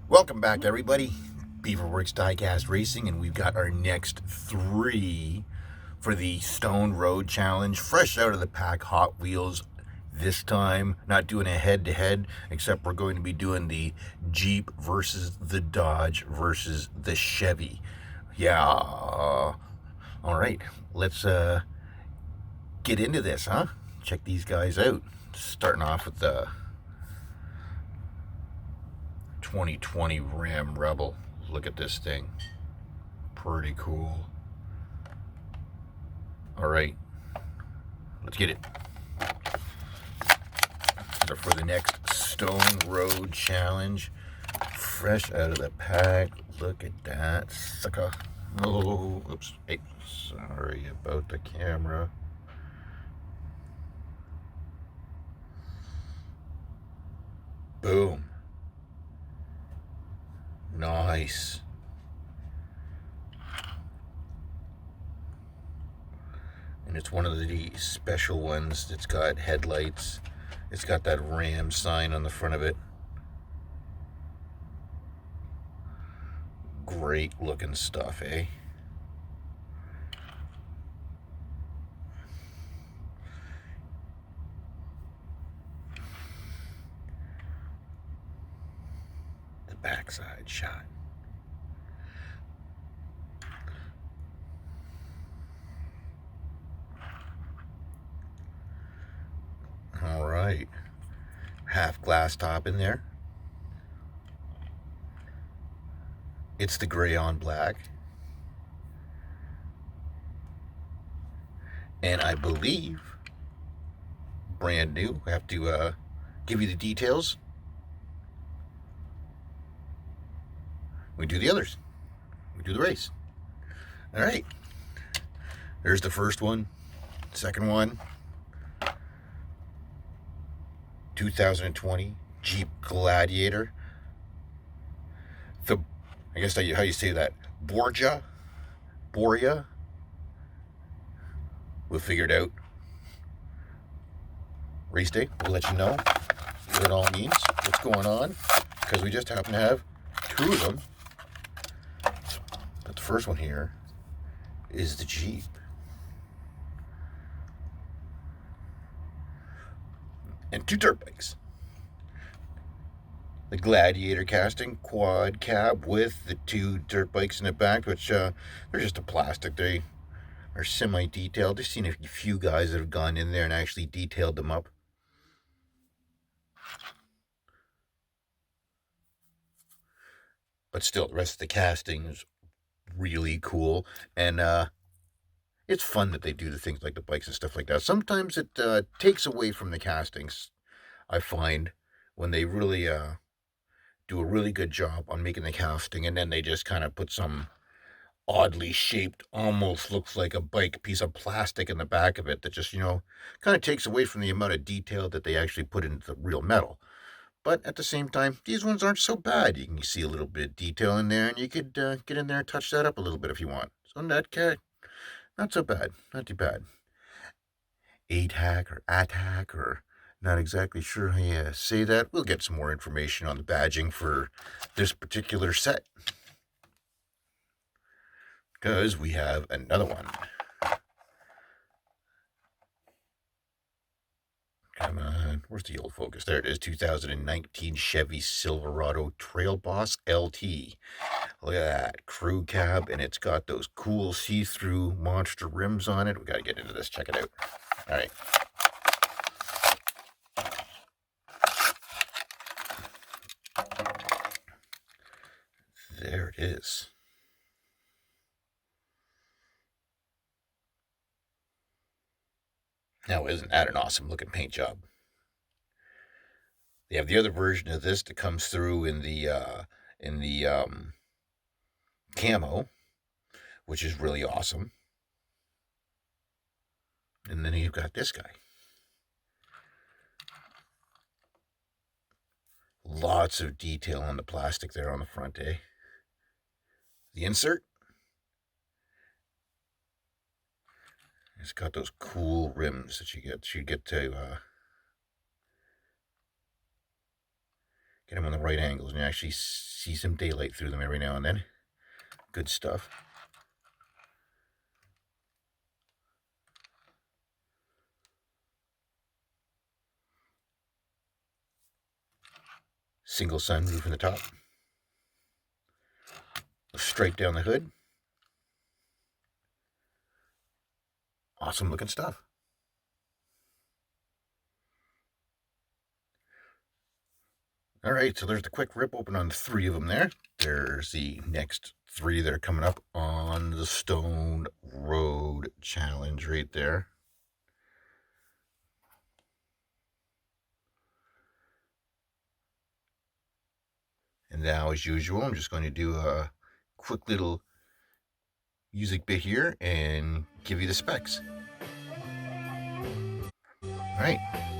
Welcome back, everybody. Beaverworx Diecast Racing, and we've got our next three for the Stone Road Challenge. Fresh out of the pack, Hot Wheels. This time, not doing a head-to-head, except we're going to be doing the Jeep versus the Dodge versus the Chevy. Yeah. All right, let's get into this, huh? Check these guys out. Starting off with the 2020 Ram Rebel. Look at this thing. Pretty cool. All right, let's get it. So for the next Stone Road Challenge, fresh out of the pack. Look at that sucker. Oh, oops. Hey, sorry about the camera. Boom. Nice. And it's one of the special ones that's got headlights. It's got that Ram sign on the front of it. Great looking stuff, eh? The backside shot. All right. Half glass top in there. It's the gray on black. And I believe brand new. I have to give you the details. We do the others. We do the race. All right. There's the first one. Second one. 2020 Jeep Gladiator. I guess how you say that? Boria. We'll figure it out. Race day. We'll let you know what it all means. What's going on? Because we just happen to have two of them. But the first one here is the Jeep. And two dirt bikes. The Gladiator casting quad cab with the two dirt bikes in the back, which they're just a plastic. They are semi-detailed. I've seen a few guys that have gone in there and actually detailed them up. But still, the rest of the casting is really cool. And it's fun that they do the things like the bikes and stuff like that. Sometimes it takes away from the castings, I find, when they really do a really good job on making the casting, and then they just kind of put some oddly shaped, almost looks like a bike piece of plastic in the back of it that just, kind of takes away from the amount of detail that they actually put into the real metal. But at the same time, these ones aren't so bad. You can see a little bit of detail in there, and you could get in there and touch that up a little bit if you want. So not so bad. Not too bad. ATAC or ATAC, or not exactly sure how you say that. We'll get some more information on the badging for this particular set, because we have another one. Come on, where's the old focus? There it is, 2019 Chevy Silverado Trail Boss LT. Look at that, crew cab, and it's got those cool see-through monster rims on it. We gotta get into this, check it out. All right. There it is. Now, isn't that an awesome looking paint job? They have the other version of this that comes through in the camo, which is really awesome. And then you've got this guy. Lots of detail on the plastic there on the front, eh? The insert. It's got those cool rims that you get to Get them on the right angles and actually see some daylight through them every now and then. Good stuff. Single sunroof in the top. Straight down the hood. Awesome looking stuff. All right, so there's the quick rip open on 3 of them there. There's the next 3 that are coming up on the Stone Road Challenge right there. And now, as usual, I'm just going to do a quick little music bit here and give you the specs. All right.